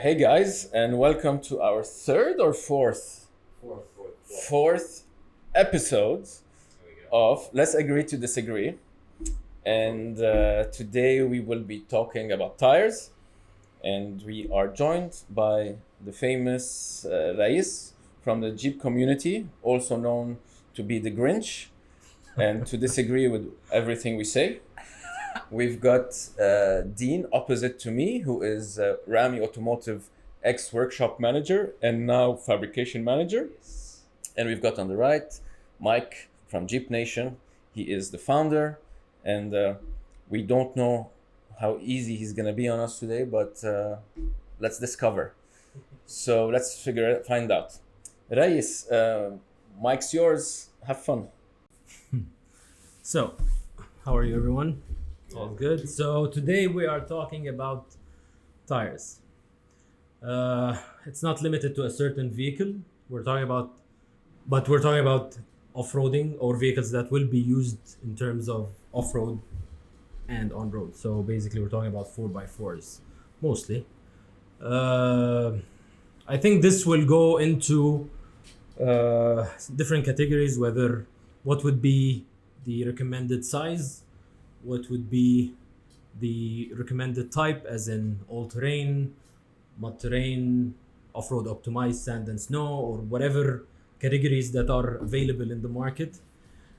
Hey guys, and welcome to our third or fourth episode of Let's Agree to Disagree. And today we will be talking about tires, and we are joined by the famous Rais from the Jeep community, also known to be the Grinch, and to disagree with everything we say. We've got Dean opposite to me, who is Rami Automotive ex-workshop manager and now fabrication manager. And we've got on the right Mike from Jeep Nation. He is the founder, and we don't know how easy he's going to be on us today, but let's discover. So let's find out. Rais, Mike's yours. Have fun. So, how are you, everyone? All good. So today we are talking about tires. It's not limited to a certain vehicle. We're talking about off-roading or vehicles that will be used in terms of off-road and on-road. So basically, we're talking about 4x4s mostly. I think this will go into different categories. What would be the recommended size? What would be the recommended type, as in all-terrain, mud-terrain, off-road optimized, sand and snow, or whatever categories that are available in the market.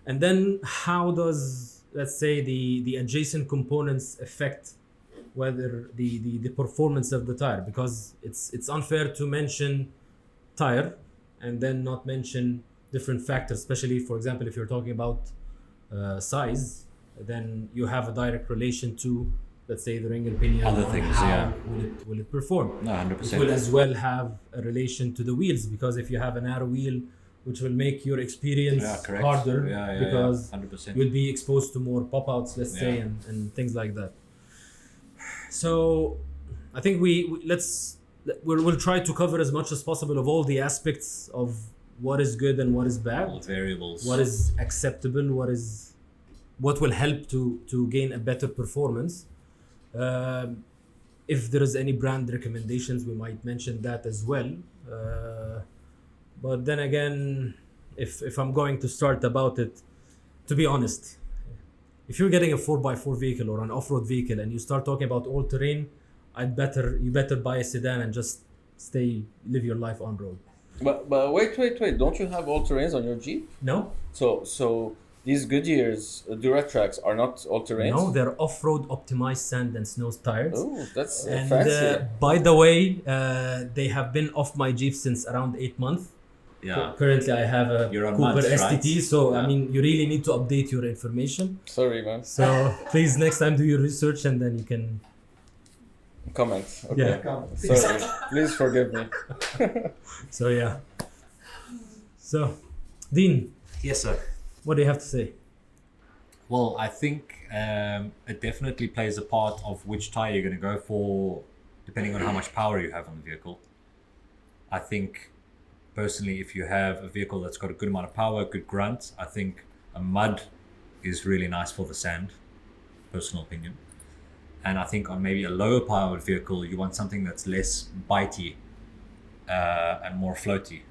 And then how does, let's say, the adjacent components affect whether the performance of the tire? Because it's unfair to mention tire and then not mention different factors, especially, for example, if you're talking about size. Then you have a direct relation to, let's say, the ring and pinion. Other things, how will it perform? No, 100%. It will as well have a relation to the wheels, because if you have a narrow wheel, which will make your experience harder, because 100%. you'll be exposed to more pop-outs, let's say, and things like that. So I think we'll try to cover as much as possible of all the aspects of what is good and what is bad, all the variables, what is acceptable, what will help to gain a better performance. If there is any brand recommendations, we might mention that as well. But then again, if I'm going to start about it, to be honest, if you're getting a 4x4 vehicle or an off-road vehicle and you start talking about all-terrain, you better buy a sedan and just live your life on road. But wait. Don't you have all-terrains on your Jeep? No. So these Goodyear's Duratracs are not all-terrains? No, they're off-road optimized sand and snow tires. Oh, that's and fancy. By the way, they have been off my Jeep since around 8 months. Yeah. Currently, I have a You're on Cooper months, STT, right? so Yeah. I mean, you really need to update your information. Sorry, man. So please, next time, do your research, and then you can Comment. Okay. Yeah. Sorry. Please forgive me. So yeah. So, Dean, Yes, sir. what do you have to say? Well, I think it definitely plays a part of which tire you're going to go for, depending on how much power you have on the vehicle. I think, personally, if you have a vehicle that's got a good amount of power, good grunt, I think a mud is really nice for the sand, personal opinion. And I think on maybe a lower powered vehicle, you want something that's less bitey and more floaty,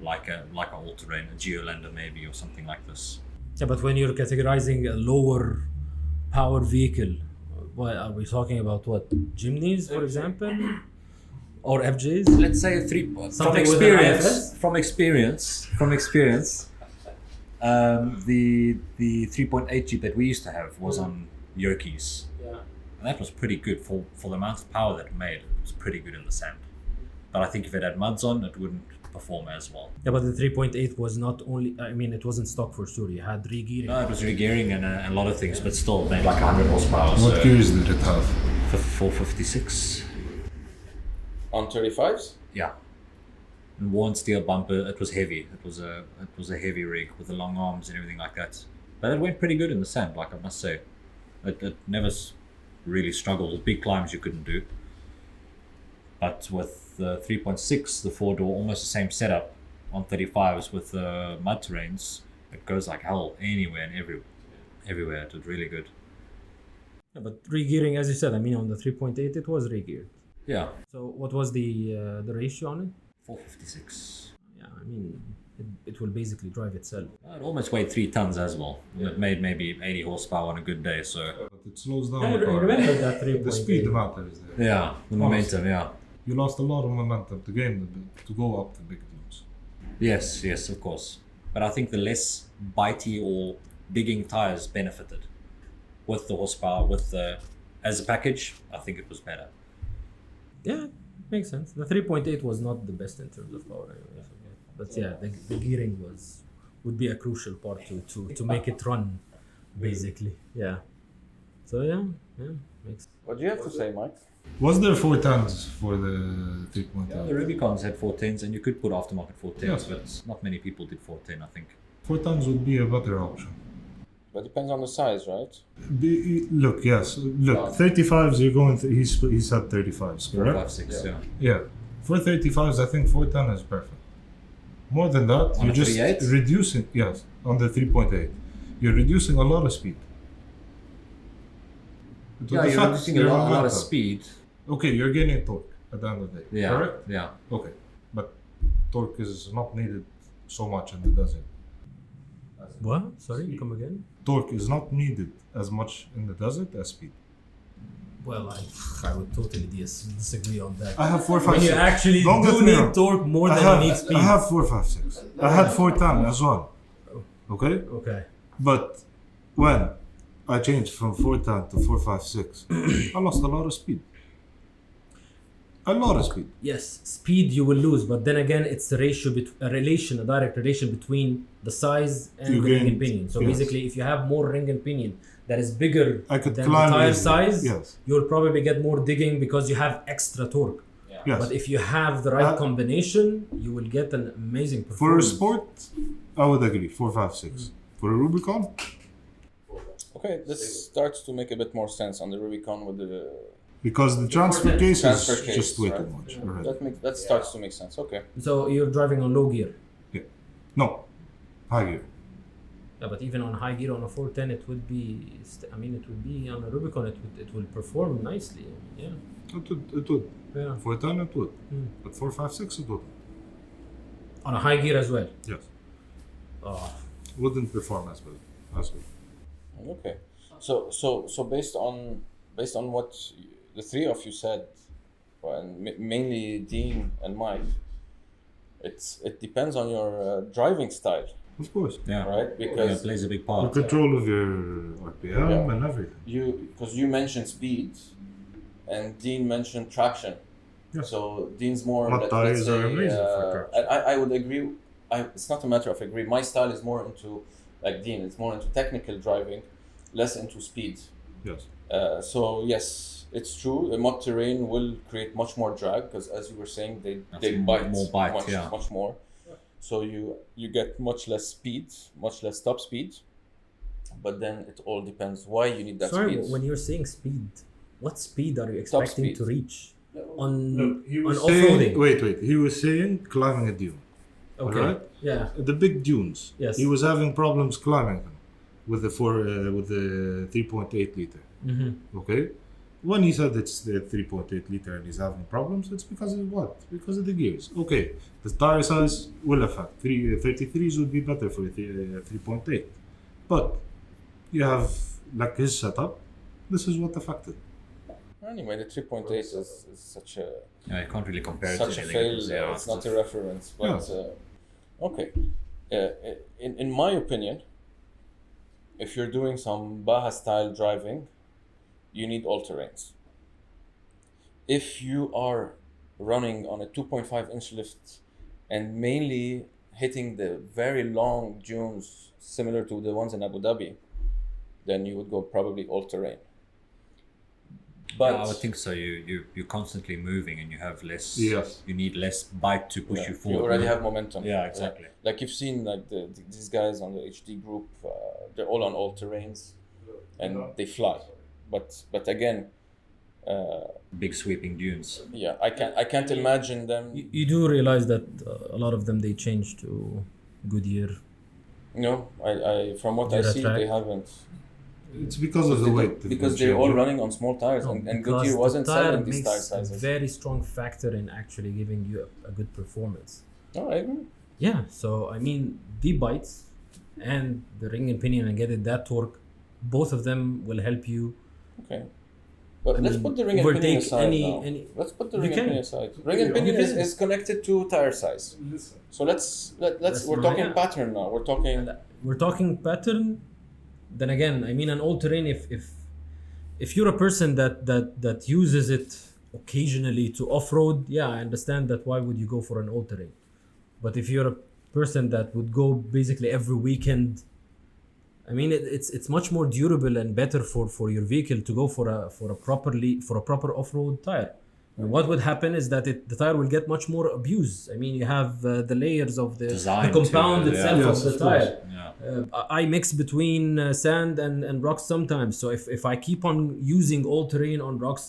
like an all-terrain, a Geolander maybe, or something like this. Yeah, but when you're categorizing a lower power vehicle, what are we talking about? What, Jimneys, for example, or FJs? Let's say Something with an IFS? From experience, the 3.8 Jeep that we used to have was on Yokies. Yeah. And that was pretty good for the amount of power that it made. It was pretty good in the sand. But I think if it had muds on, it wouldn't perform as well. Yeah, but the 3.8 was not only, I mean, it wasn't stock for sure. You had re-gearing. No, it was regearing and a lot of things, but still made like 100 horsepower. What gears did it have? 456. On 35s? Yeah. And worn steel bumper. It was heavy. It was a heavy rig with the long arms and everything like that. But it went pretty good in the sand, like I must say. It never really struggled. With big climbs you couldn't do. But with the 3.6, the 4-door, almost the same setup on 35s with the mud terrains, it goes like hell anywhere and everywhere. It was really good. Yeah, but re-gearing, as you said, I mean, on the 3.8, it was re-geared. Yeah, So what was the ratio on it? 456. Yeah, I mean, it will basically drive itself. It almost weighed 3 tons as well. And it made maybe 80 horsepower on a good day. So But it slows down I the car. remember that 3.8. The speed matters there. yeah, the momentum. Yeah. You lost a lot of momentum to gain to go up the big dunes. Yes, of course. But I think the less bitey or digging tires benefited with the horsepower. As a package, I think it was better. Yeah, makes sense. The 3.8 was not the best in terms of power, anyway. But yeah, the gearing would be a crucial part to make it run, basically. Yeah. So yeah, makes. What do you have to say, Mike? Was there 4 tons for the 3.8? The Rubicons had 410s, and you could put aftermarket 410s, Yes. but not many people did 410. I think. 4 tons would be a better option. But depends on the size, right? Look, yes. Look, 35s, you're going. He said 35s, correct? 456. Yeah. Yeah. For 35s, I think 410 is perfect. More than that, On you're a just 3.8? reducing. Yes, on the 3.8, you're reducing a lot of speed. It will Yeah, you're affect reducing your a lot of momentum. speed. Okay, you're gaining torque at the end of the day. Yeah. Correct? Yeah. Okay. But torque is not needed so much in the desert. What? Sorry, come again? Torque is not needed as much in the desert as speed. Well, I would totally disagree on that. I have 4, 5, When you 6. actually Don't get do me need wrong. torque more I than have, you need speed. I have 4, 5, 6. I had 410 as well. Okay? Okay. But when I changed from 410 to 456, I lost a lot of speed. A lot of speed. Yes, speed you will lose, but then again, it's a ratio, a direct relation between the size and You the ring gain- and pinion. So yes. basically, if you have more ring and pinion that is bigger I could than the climb tire easily. size, Yes. you'll probably get more digging because you have extra torque. Yes. But if you have the right Uh, combination, you will get an amazing For a performance. sport, I would agree. 456. For a Rubicon, Okay, this starts to make a bit more sense on the Rubicon with the because the transfer case transfer is case, just way right? too much. Already. That starts to make sense. Okay. So you're driving on low gear. No, high gear. Yeah, but even on high gear on a 410, it would be. It would be on a Rubicon. It will perform nicely. Yeah. It would. Yeah. 410 it would. Hmm. But 456 it would. On a high gear as well. Yes. Oh. Wouldn't perform as well. As good. Okay. So based on what the three of you said, and mainly Dean and Mike, it depends on your driving style, Of course. Yeah. right? Yeah, Because it plays a big The part. control of your RPM Yeah. and everything. you mentioned speed, and Dean mentioned traction. Yes. So Dean's more. Mud let's tires say, are amazing for traction. and I would agree. It's not a matter of agree. My style is more into, like Dean, it's more into technical driving, less into speed. Yes. So yes, it's true. A mud terrain will create much more drag because, as you were saying, they bite more bite, much, yeah. much more. So you get much less speed, much less top speed. But then it all depends why you need that Sorry, speed. when you're saying speed, what speed are you expecting speed. to reach on He on was off-roading? saying, wait. He was saying climbing a dune. Okay. Alright? Yeah. The big dunes. Yes. He was having problems climbing them with the 3.8 liter. Mm-hmm. Okay. When he said it's the 3.8 liter and he's having problems, it's because of what? Because of the gears. Okay. The tire size will affect. 33s would be better for 3.8. But you have like his setup. This is what affected. Anyway, the 3.8 is such a Yeah, you can't really compare it such to a anything fail. else. Yeah, It's not a reference, but okay. In my opinion, if you're doing some Baja style driving, you need all terrains. If you are running on a 2.5 inch lift and mainly hitting the very long dunes similar to the ones in Abu Dhabi, then you would go probably all terrain. But I would think so. You're constantly moving and you have less. Yes. You need less bite to push you forward. You already have momentum. Yeah, exactly. Like you've seen, like these guys on the HD group, they're all on all terrains, and they fly. But again, Big sweeping dunes. yeah, I can't imagine them. You do realize that a lot of them they changed to Goodyear. No, I from what I Dura see, track. they haven't. It's because of the weight. Because they're all running on small tires, No, and because Goodyear the wasn't tire selling these tire makes a sizes. very strong factor in actually giving you a good performance. No, I agree. Yeah, so I mean, the bites and the ring and pinion and getting that torque, both of them will help you. Okay. But let's mean, put the ring and pinion overtake aside now. any. Let's put the You ring and can. pinion aside. Ring and pinion You is, can. is connected to tire size. Listen. So let's That's we're my- talking yeah. pattern now. We're talking We're talking pattern. Then again, I mean, an all-terrain. If you're a person that uses it occasionally to off-road, yeah, I understand that. Why would you go for an all-terrain? But if you're a person that would go basically every weekend, I mean, it's much more durable and better for your vehicle to go for a proper off-road tire. And what would happen is that the tire will get much more abuse. I mean, you have the layers of the Designed compound to, itself yeah. of the Yes, of course. tire. Yeah. I mix between sand and rocks sometimes. So if I keep on using all terrain on rocks,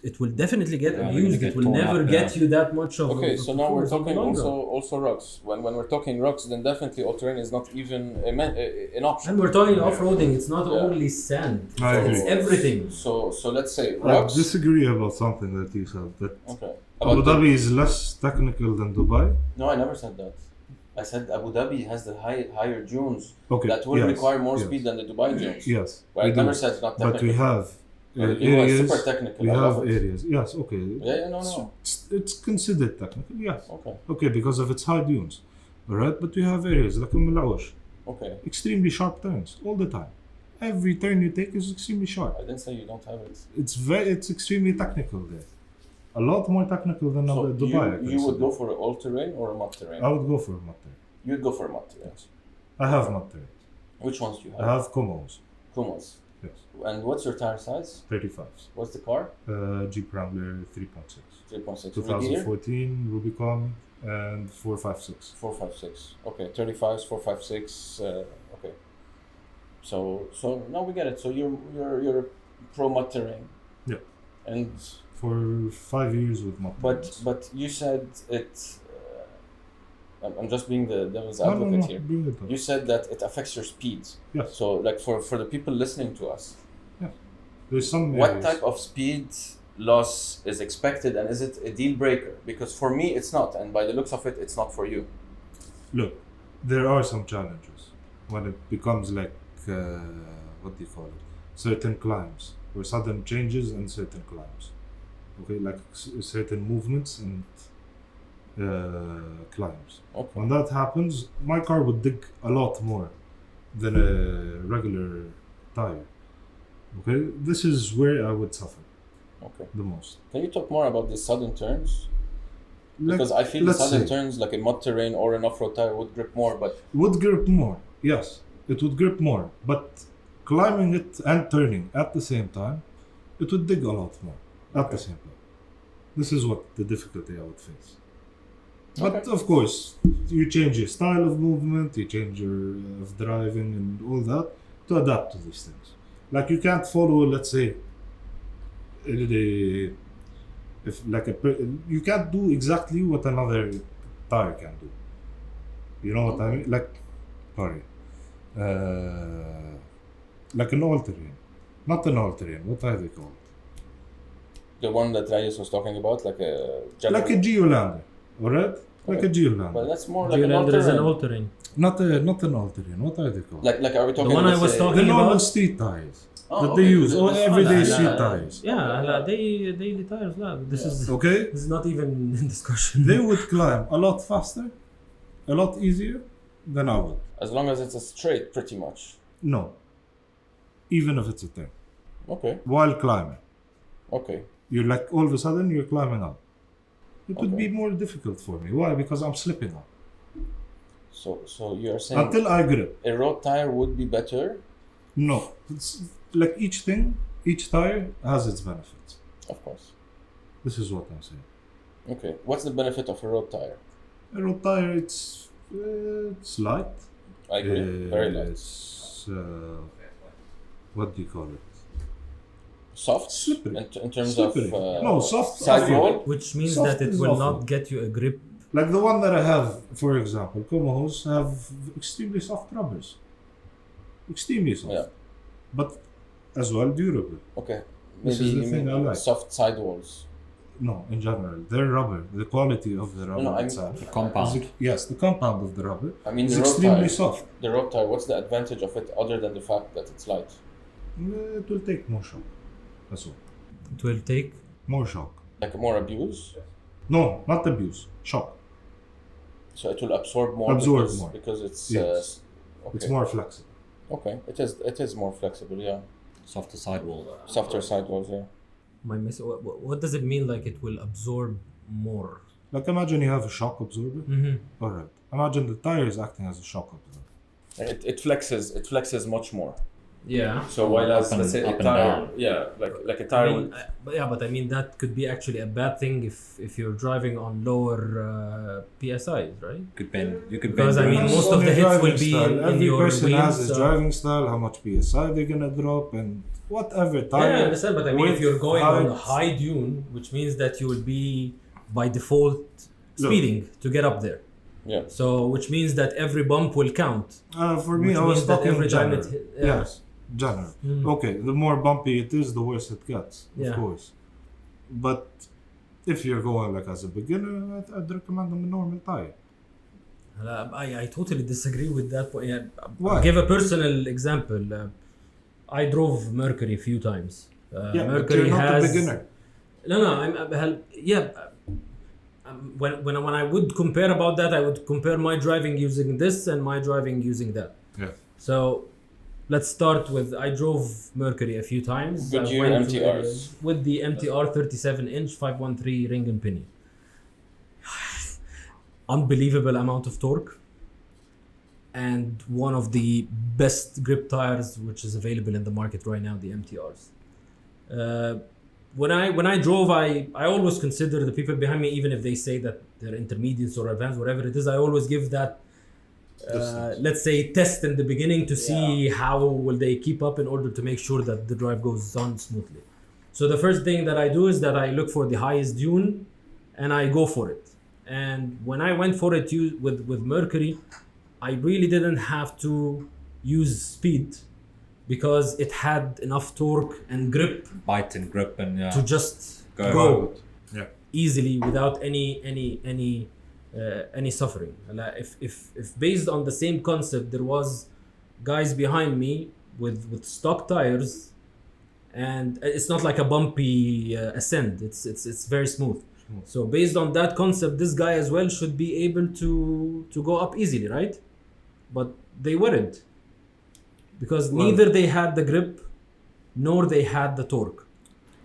it will definitely get Yeah, abused. they're It gonna will get torn never up, get yeah. you that much of. okay. of So now we're performance on the talking long also run. rocks. When we're talking rocks, then definitely all terrain is not even an option. And we're talking off-roading. It's not Yeah. only sand. I agree. It's everything. So let's say I rocks. disagree about something that you said. That Okay. Abu About the- Dhabi is less technical than Dubai. No, I never said that. I said Abu Dhabi has the higher dunes Okay. that will yes, require more yes, speed than the Dubai dunes. Yes. But I we never do. said it's not technical. But we have You are areas. super technical. We I have love it. areas. Yes. Okay. Yeah, no. It's considered technical. Yes. Okay, Okay, because of its high dunes. All right. But we have areas like Al okay. extremely sharp turns all the time. Every turn you take is extremely sharp. I didn't say you don't have it. It's extremely technical there. A lot more technical than So Dubai. I you would consider. go for an all terrain or a mud terrain? I would go for a mud turn. You'd go for a mud terrain. I have mud turns. Which ones do you I have? have Comos. Kumos. Yes. And what's your tire size? 35s. What's the car? Jeep Wrangler 3.6. 3.6. 2014 Rubicon and 456. 456. Okay, 35s, 456. Okay. So now we get it. So you're a pro mud terrain. Yeah. And For 5 years with mud turns. but you said it. I'm just being the devil's No, advocate here. bring it up. You said that it affects your speed. Yes. So like for the people listening to us, There's some what areas. type of speed loss is expected, and is it a deal breaker? Because for me it's not, and by the looks of it, it's not for you. Look, there are some challenges when it becomes like what do you call it? Certain climbs or sudden changes and certain climbs. Okay, like certain movements and climbs. Okay. When that happens, my car would dig a lot more than a regular tire. Okay, this is where I would suffer Okay. the most. Can you talk more about the sudden turns? Because I feel the let's sudden say, turns, like a mud terrain or an off-road tire, would grip more. But would grip more. Yes, it would grip more, but climbing it and turning at the same time, it would dig a lot more at the same time. This is what the difficulty I would face. But Okay. of course, you change your style of movement, you change your of driving and all that to adapt to these things. Like you can't follow, let's say, you can't do exactly what another tire can do. You know what I mean? Like an all-terrain, not an all-terrain. What are they called? the one that Reyes was talking about, like a Like a Geolander, alright? Like Okay. a Geolander. But that's more like an Geolander is an all-terrain. all-terrain. Not an all-terrain. What are they called? Like are we talking? The one I let's was say- talking The normal about? street tires Oh, that okay. they use, or That's everyday fine. street tires. Yeah, daily tires. No, this is Okay? this is not even in discussion. They would climb a lot faster, a lot easier than I would. As long as it's a straight, pretty much. No. Even if it's a turn. Okay. While climbing. Okay. You're like, all of a sudden, you're climbing up. It would Okay. be more difficult for me. Why? Because I'm slipping up. So you're saying Until I grip. a road tire would be better? No. It's like each tire has its benefits. Of course. This is what I'm saying. Okay. What's the benefit of a road tire? A road tire, it's light. I agree. Very light. It's, what do you call it? Soft. Slippery. In terms Slippery. of No, soft. side awful. roll. Which means Soft that it is will awful. not get you a grip. Like the one that I have, for example, Comos have extremely soft rubbers. Extremely soft. Yeah. but as well durable. Okay. This Maybe is the you thing mean I like. soft sidewalls. No, in general, they're rubber. The quality of the rubber No, I'm- itself. The compound. Yes, the compound of the rubber I mean, is the road extremely tire. soft. The road tire, what's the advantage of it other than the fact that it's light? It will take more shock. That's all. It will take. More shock. Like more abuse? No, not abuse. Shock. So it will absorb more Absorb because, more. because it's Yes. okay. It's more flexible. Okay. It is more flexible, yeah. Softer sidewall. Softer sidewalls, yeah. What does it mean? Like it will absorb more? Like imagine you have a shock absorber. Mm-hmm. All right. Imagine the tire is acting as a shock absorber. It flexes much more. Yeah. So while Up as and- let's say a up and tire, down. yeah, like a tire will But I mean that could be actually a bad thing if you're driving on lower PSIs, right? You could Because, bend I mean, around. most On of the your hits driving will be style. in Every your person has wheels, his so- driving style, how much PSI they're gonna drop, and whatever tire. Yeah, I understand, but I mean, if width, you're going on a height. high dune, which means that you will be by default speeding to get up there. yeah. So, which means that every bump will count. For me, Which I was means that talking every time general. it hit- yeah. Yes, general. Mm. Okay, the more bumpy it is, the worse it gets, Yeah. of course. But if you're going like as a beginner, I'd recommend them a normal tire. I totally disagree with that point. Yeah, Why? I'll give a personal example. I drove Mercury a few times. Yeah, but Mercury you're not has a beginner. No, yeah. When I would compare about that, I would compare my driving using this and my driving using that. Yeah. So, let's start with I drove Mercury a few times. Goodyear I went to MTRs. with the MTR 37-inch 513 ring and pinion. Unbelievable amount of torque. And one of the best grip tires which is available in the market right now, the MTRs. When I drove, I always consider the people behind me, even if they say that they're intermediates or advanced, whatever it is, I always give that, let's say, test in the beginning to see how will they keep up in order to make sure that the drive goes on smoothly. So the first thing that I do is that I look for the highest dune and I go for it. And when I went for it with Mercury, I really didn't have to use speed because it had enough torque and grip Bite and grip and to just Go. go Yeah. easily without any suffering. Like, if based on the same concept, there was guys behind me with stock tires, and it's not like a bumpy ascent. It's very smooth. So based on that concept, this guy as well should be able to go up easily, right? But they weren't, because neither they had the grip nor they had the torque.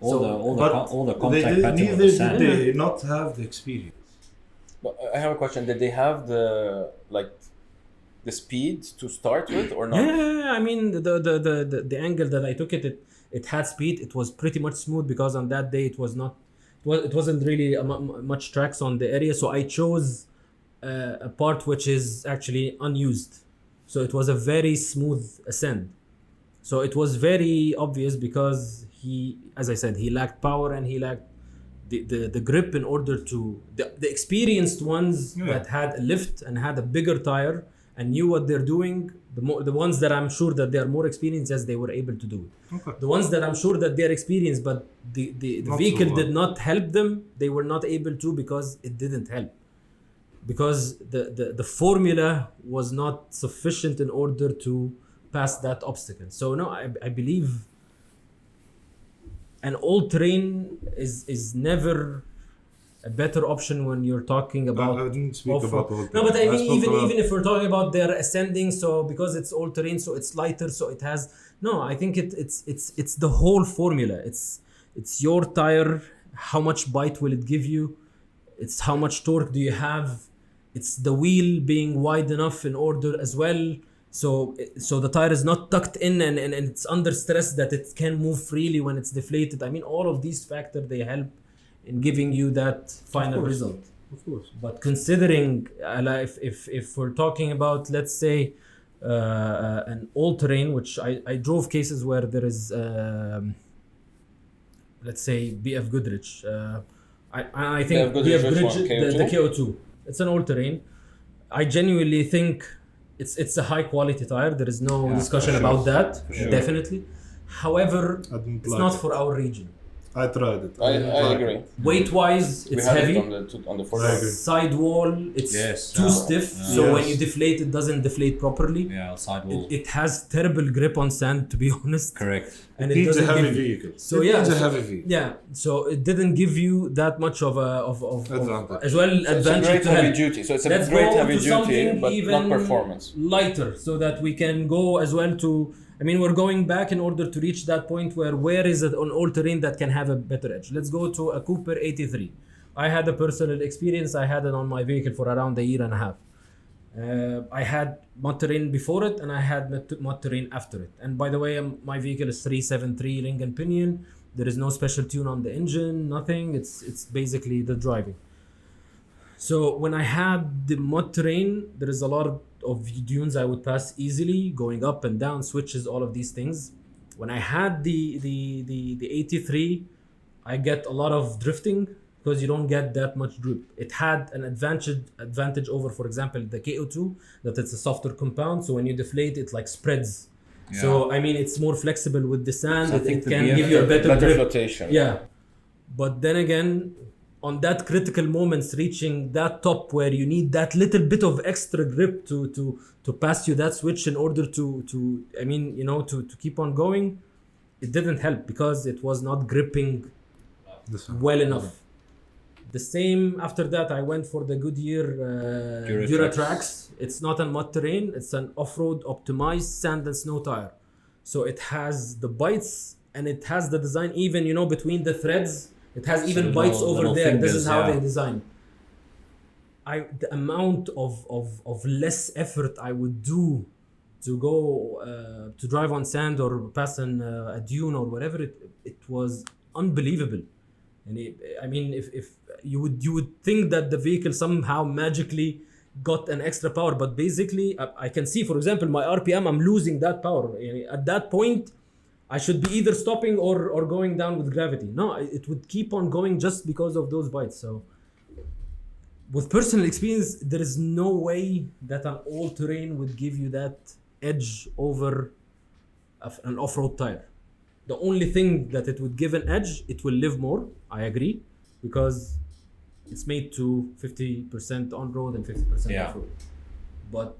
all the They contact did, pattern neither was the did same. they not have the experience. But I have a question. Did they have the speed to start with or not? Yeah, I mean the angle that I took it had speed. It was pretty much smooth because on that day it wasn't really much tracks on the area. So I chose a part which is actually unused. So it was a very smooth ascent. So it was very obvious because he, as I said, he lacked power and he lacked the grip in order to the experienced ones that had a lift and had a bigger tire and knew what they're doing. The ones that I'm sure that they are more experienced, yes, they were able to do it. Okay. The ones that I'm sure that they're experienced, but the Not vehicle so well. did not help them, they were not able to because it didn't help. Because the formula was not sufficient in order to pass that obstacle. So no, I believe an all-terrain is never a better option when you're talking about I didn't speak off-road. about all. No, but I mean, spoke about- even if we're talking about their ascending, so because it's all terrain, so it's lighter, so it has. No, I think it's the whole formula. It's your tire. How much bite will it give you? It's how much torque do you have? It's the wheel being wide enough in order as well. So the tire is not tucked in and it's under stress that it can move freely when it's deflated. I mean, all of these factors, they help in giving you that final course. result. Of course. But considering if we're talking about, let's say, an all-terrain, which I drove cases where there is, let's say, BF Goodrich. I think BF Goodrich, BF which Goodrich, one? the KO2. It's an all-terrain. I genuinely think it's a high quality tire. There is no Yeah, discussion for sure. about that. For sure. Definitely. However, I didn't it's like not it. for our region. I tried it. I didn't like agree. it. Weight wise, We it's had heavy. it on the I foreground. agree. Sidewall, it's Yes, too yeah. stiff. Yeah. So when Yes. you deflate, it doesn't deflate properly. Yeah, sidewall. It has terrible grip on sand, to be honest. Correct. And It needs a doesn't heavy give- vehicle. So it yeah, needs a so- heavy vehicle. Yeah, so it didn't give you that much of Advantage. as well So it's a advantage great to heavy help. duty. So it's a Let's great go heavy to duty, something but even not performance. lighter, so that we can go as well to. I mean, we're going back in order to reach that point where is it on all terrain that can have a better edge. Let's go to a Cooper 83. I had a personal experience. I had it on my vehicle for around a year and a half. I had mud terrain before it, and I had mud terrain after it. And by the way, my vehicle is 373 ring and pinion. There is no special tune on the engine, nothing. It's basically the driving. So when I had the mud terrain, there is a lot of dunes I would pass easily, going up and down, switches, all of these things. When I had the 83, I get a lot of drifting because you don't get that much grip. It had an advantage over, for example, the KO2, that it's a softer compound. So when you deflate, it like spreads. Yeah. So I mean, it's more flexible with the sand. So I It think the can BF give you a better grip. flotation. Yeah, but then again, on that critical moments, reaching that top where you need that little bit of extra grip to pass you that switch in order to I mean, you know, to keep on going, it didn't help because it was not gripping This one. well enough. The same after that, I went for the Goodyear Duratrax. Duratrax. It's not a mud terrain; it's an off-road optimized sand and snow tire. So it has the bites and it has the design. Even between the threads, it has So even little- bites over little there. This fingers, is how yeah. they design. The amount of less effort I would do to go to drive on sand or pass a dune or whatever, it was unbelievable. And I mean, if you would think that the vehicle somehow magically got an extra power, but basically I can see, for example, my RPM, I'm losing that power. At that point, I should be either stopping or going down with gravity. No, it would keep on going just because of those bites. So with personal experience, there is no way that an all-terrain would give you that edge over an off-road tire. The only thing that it would give an edge, it will live more. I agree, because it's made to 50% on road and 50% Yeah. off road. But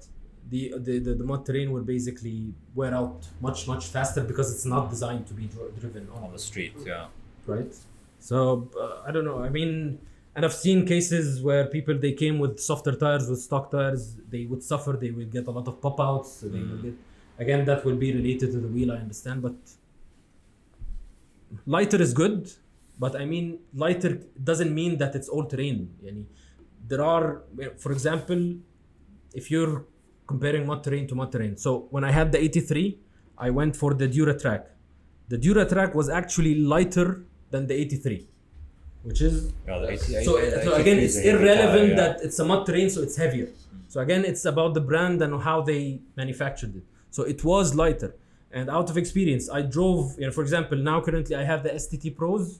the mud terrain will basically wear out much faster because it's not designed to be driven On the street, yeah. right? So I don't know. I mean, and I've seen cases where people, they came with softer tires, with stock tires, they would suffer. They will get a lot of pop outs. So they will get, again, that will be related to the wheel, I understand, but lighter is good. But I mean, lighter doesn't mean that it's all terrain. There are, for example, if you're comparing mud terrain to mud terrain. So when I had the 83, I went for the Duratrack. The Duratrack was actually lighter than the 83, which is Yeah, the 88, so the again, 83 it's is a heavy irrelevant tire, yeah. that it's a mud terrain, so it's heavier. So again, it's about the brand and how they manufactured it. So it was lighter. And out of experience, I drove, for example, now currently I have the STT Pros,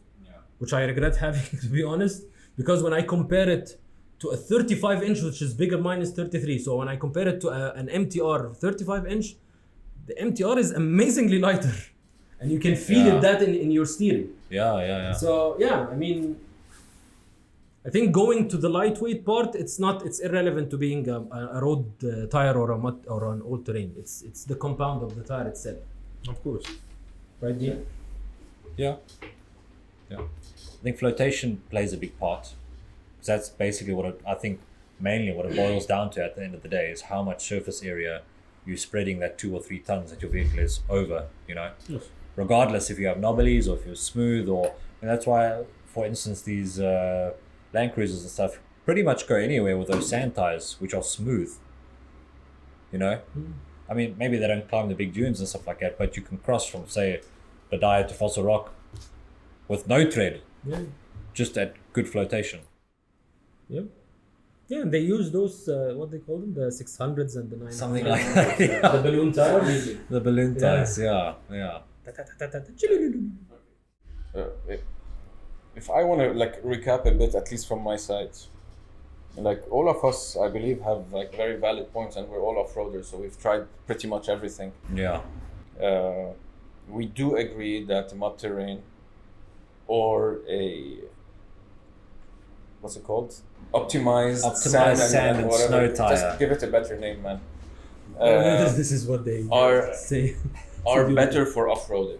which I regret having, to be honest, because when I compare it to a 35 inch, which is bigger, mine is 33. So when I compare it to an MTR 35 inch, the MTR is amazingly lighter. And you can feel Yeah. it that in your steering. Yeah. So yeah, I mean, I think going to the lightweight part, it's irrelevant to being a road tire or a mud or an all-terrain. It's the compound of the tire itself, Of course. right, Dean? Yeah. I think flotation plays a big part. 'Cause that's basically I think mainly what it boils down to at the end of the day is how much surface area you're spreading that 2 or 3 tons that your vehicle is over, Yes. regardless if you have knobblies or if you're smooth and that's why, for instance, these Land Cruisers and stuff pretty much go anywhere with those sand tires, which are smooth. I mean, maybe they don't climb the big dunes and stuff like that, but you can cross from, say, Badaya to Fossil Rock with no tread, Yeah. just at good flotation. Yeah. Yeah, and they use those what they call them, the 600s and the 900s. Something like that. Yeah. The balloon tires. The balloon Yeah. tires, yeah. If I want to recap a bit, at least from my side, Like all of us, I believe, have like very valid points, and we're all off-roaders, so we've tried pretty much everything. Yeah. We do agree that mud terrain or a what's it called? Optimized sand and whatever. Snow tire. Just give it a better name, man. This is what they are- say. Are do better for off-roading.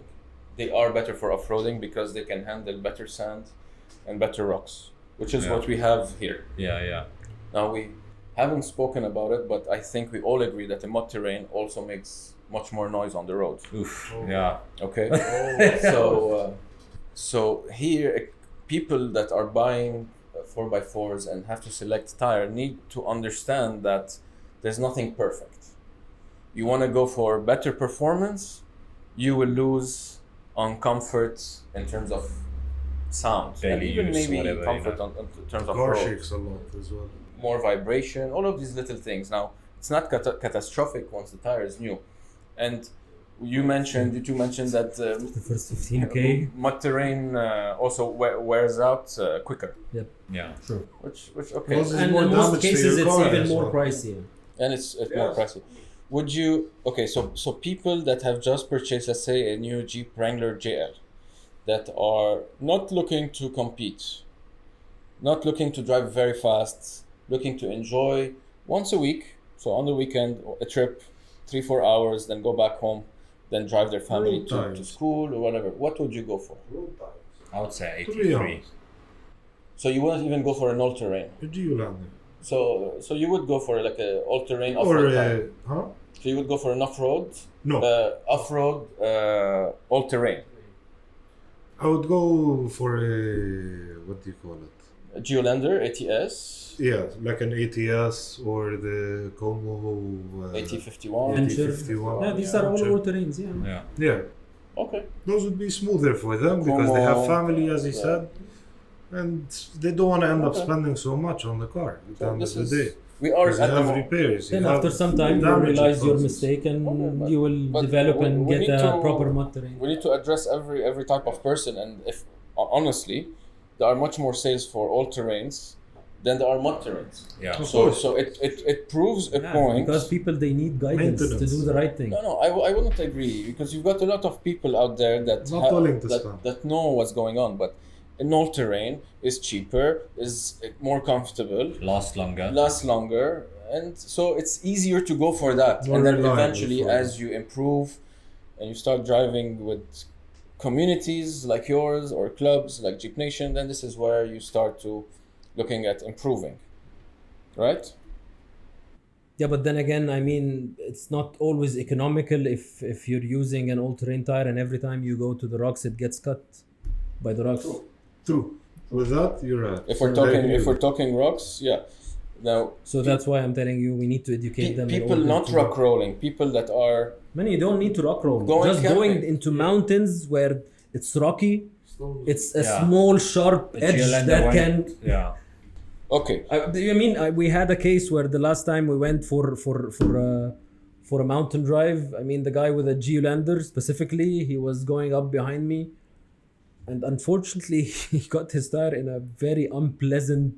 They are better for off-roading because they can handle better sand and better rocks, which is Yeah. what we have here. Yeah. Now we haven't spoken about it, but I think we all agree that the mud terrain also makes much more noise on the road. Oof. Yeah. Okay, so here people that are buying 4x4s and have to select tire need to understand that there's nothing perfect. You want to go for better performance, you will lose on comfort in terms of sound, and Daily even use, maybe whatever, comfort you know. in terms of Car road. shakes a lot as well. More vibration, all of these little things. Now, it's not catastrophic once the tire is new. And you two mentioned that The first 15k. mud terrain also wears out quicker, Yeah. Sure. which okay, Well, And more in most damage to cases, your it's car even as more well. pricey. and it's more pricey. Would you so people that have just purchased, let's say, a new Jeep Wrangler JL, that are not looking to compete, not looking to drive very fast, looking to enjoy once a week, so on the weekend, a trip, 3-4 hours, then go back home, then drive their family Road to tires. school or whatever. What would you go for? I would say To be 83. honest. So you wouldn't even go for an all-terrain. A Geolander. So you would go for like a all-terrain Or off-road tire. huh? So you would go for an off-road, No. off-road all-terrain. I would go for a, what do you call it? A Geolander ATS, Yeah, like an ATS or the Como AT51. Venture. 51. Yeah, these are all Venture. all-terrains. Yeah. Yeah. Yeah, Okay. those would be smoother for them because they have Como, family, as he yeah. said, and they don't want to end up Okay. spending so much on the car at the So end this of the day. is we are Because you at the have moment. repairs. Then you have after some time, you damage it realize your causes. mistake, and Okay, but- you will but develop we- and we get need a to- proper mud terrain. We need to address every type of person, and if honestly, there are much more sales for all terrains than there are mud terrains. Yeah. Of So course. it proves a Yeah, point. because people they need guidance to Maintenance. do the right thing. No, I wouldn't agree, because you've got a lot of people out there that Not willing to spend. that know what's going on, but an all terrain is cheaper, is more comfortable, Last longer. lasts longer, and so it's easier to go for that. More And then reliable eventually, for as you improve and you start driving with communities like yours or clubs like Jeep Nation, then this is where you start to looking at improving, right? Yeah, but then again, I mean, it's not always economical if you're using an all-terrain tire and every time you go to the rocks, it gets cut by the rocks. True. With that, you're right. If we're I talking agree if we're with talking rocks, yeah. Now So that's why I'm telling you, we need to educate them. in people order not to- rock rolling, people that are Man, you don't need to rock roll. Going Just camping. going into mountains where it's rocky, it's a Yeah. small sharp The edge Geolander that one- can. Yeah. okay. I mean, we had a case where the last time we went for a mountain drive. I mean, the guy with a Geolander specifically, he was going up behind me, and unfortunately, he got his tire in a very unpleasant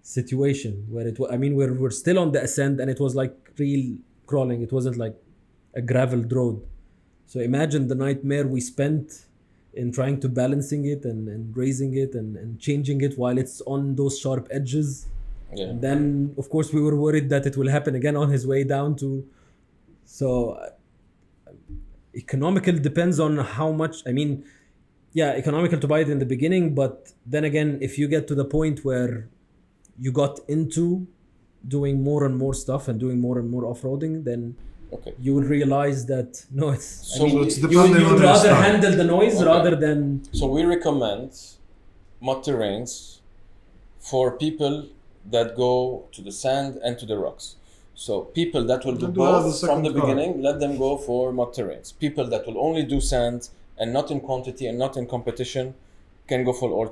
situation where I mean, we're still on the ascent, and it was like real crawling. It wasn't like a graveled road. So imagine the nightmare we spent in trying to balancing it and raising it and changing it while it's on those sharp edges. Yeah. And then, of course, we were worried that it will happen again on his way down to. So, economical depends on how much. I mean, yeah, economical to buy it in the beginning, but then again, if you get to the point where you got into doing more and more stuff and doing more and more off-roading, then Okay. you will realize that no, it's. So it's you depending on would your rather style. handle the noise Okay. rather than. So we recommend mud terrains for people that go to the sand and to the rocks. So people that will do Then do have a both from second the car. beginning, let them go for mud terrains. People that will only do sand and not in quantity and not in competition can go for all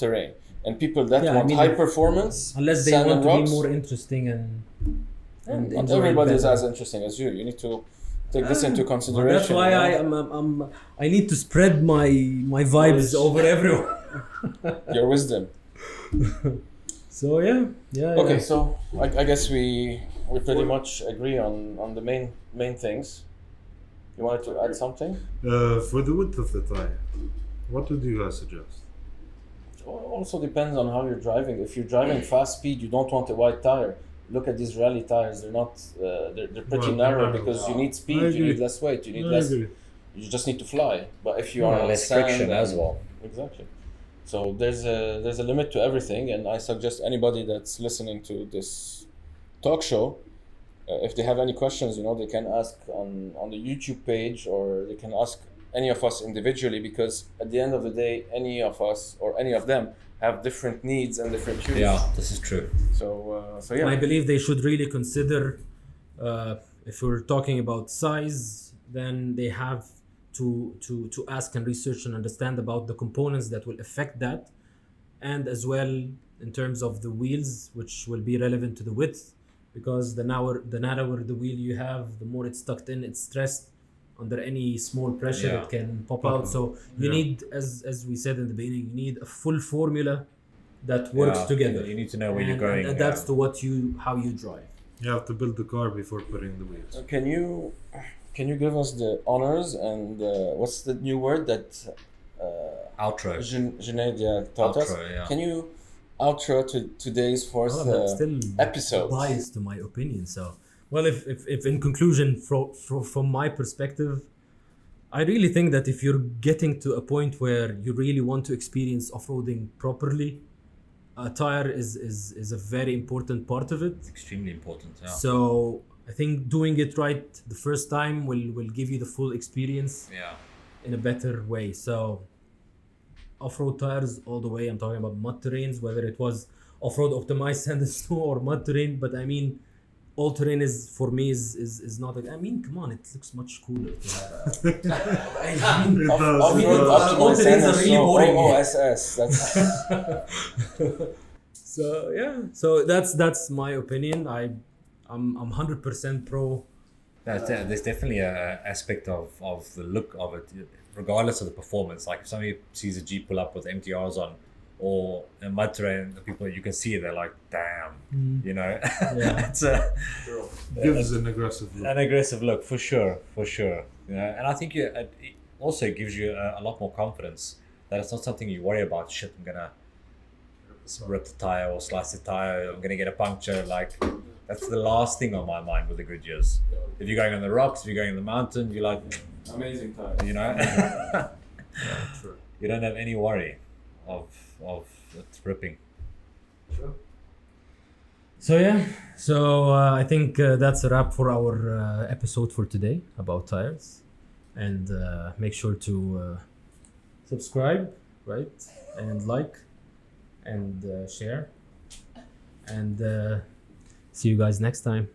terrain. And people that Yeah, I want mean, high performance, Unless they sand want and to rocks, be more interesting and not enjoy it everybody is better. as interesting as you. You need to take this into Well, consideration. that's why you know? I need to spread my vibes over everyone. Your wisdom. So yeah. Okay, so I guess we pretty much agree on the main things. You wanted to add something? For the width of the tire, what would you guys suggest? Also depends on how you're driving. If you're driving fast speed, you don't want a wide tire. Look at these rally tires; they're not they're pretty Well, narrow narrow. because you need I speed, you agree. need less weight, you need I less. agree. You just need to fly. But if you are And on less sand friction as well. Exactly. So there's a limit to everything, and I suggest anybody that's listening to this talk show, if they have any questions, they can ask on the YouTube page, or they can ask any of us individually, because at the end of the day, any of us or any of them have different needs and different shoes. Yeah, this is true. So yeah. I believe they should really consider, if we're talking about size, then they have to ask and research and understand about the components that will affect that, and as well in terms of the wheels, which will be relevant to the width, because the narrower the wheel you have, the more it's tucked in, it's stressed under any small pressure, Yeah. it can pop out. So you need, as we said in the beginning, you need a full formula that works Yeah, together. you need to know where you're and going, adapts yeah. to how you drive. You have to build the car before putting the wheels. Can you give us the honors and what's the new word that Outro. Junaid taught us? Outro, yeah. Can you outro to today's fourth Well, I'm still episode? biased to my opinion. So, well, if in conclusion, from my perspective, I really think that if you're getting to a point where you really want to experience off-roading properly, a tire is a very important part of it. Extremely important, yeah. So I think doing it right the first time will give you the full experience Yeah. in a better way. So off-road tires all the way. I'm talking about mud terrains, whether it was off-road optimized sand and snow or mud terrain. But I mean, all terrain is for me is not. I mean, come on, it looks much cooler. To have. It does. all terrains are really boring. OSS. That's So yeah, so that's my opinion. I'm 100% pro. There's definitely a aspect of the look of it, regardless of the performance. Like if somebody sees a Jeep pull up with MTRs on, or a mud terrain, the people you can see they're like, damn, Yeah. it's Gives an aggressive look. an aggressive look for sure. And I think it also gives you a lot more confidence that it's not something you worry about. Shit, I'm gonna rip the tire or slice the tire. I'm gonna get a puncture. Like that's the last thing on my mind with the Goodyears. If you're going on the rocks, if you're going on the mountain, you're like, amazing time. True. you don't have any worry of it ripping. So yeah, I think that's a wrap for our episode for today about tires, and make sure to subscribe, right, and like, and share, and see you guys next time.